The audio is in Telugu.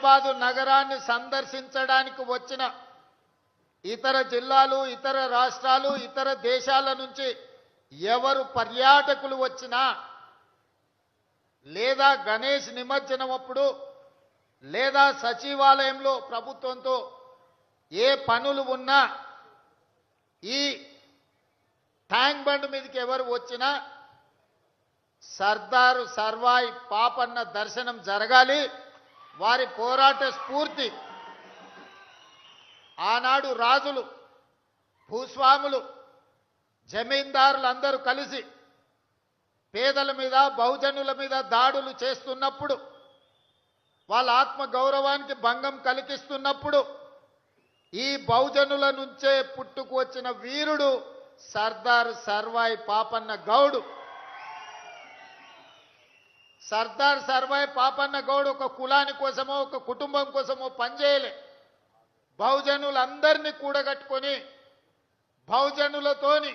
హైదరాబాదు నగరాన్ని సందర్శించడానికి వచ్చిన ఇతర జిల్లాలు, ఇతర రాష్ట్రాలు, ఇతర దేశాల నుంచి ఎవరు పర్యాటకులు వచ్చినా లేదా గణేష్ నిమజ్జనం అప్పుడు లేదా సచివాలయంలో ప్రభుత్వంతో ఏ పనులు ఉన్నా ఈ ట్యాంక్ బండ్ మీదకి ఎవరు వచ్చినా సర్దార్ సర్వాయి పాపన్న దర్శనం జరగాలి. వారి పోరాట స్ఫూర్తి ఆనాడు రాజులు, భూస్వాములు, జమీందారులందరూ కలిసి పేదల మీద, బహుజనుల మీద దాడులు చేస్తున్నప్పుడు, వాళ్ళ ఆత్మ గౌరవానికి భంగం కలిగిస్తున్నప్పుడు ఈ బహుజనుల నుంచే పుట్టుకు వచ్చిన వీరుడు సర్దార్ సర్వాయి పాపన్న గౌడ్. సర్దార్ సర్వాయి పాపన్న గౌడ్ ఒక కులాని కోసమో ఒక కుటుంబం కోసమో పనిచేయలే. బహుజనులందరినీ కూడగట్టుకొని బహుజనులతోని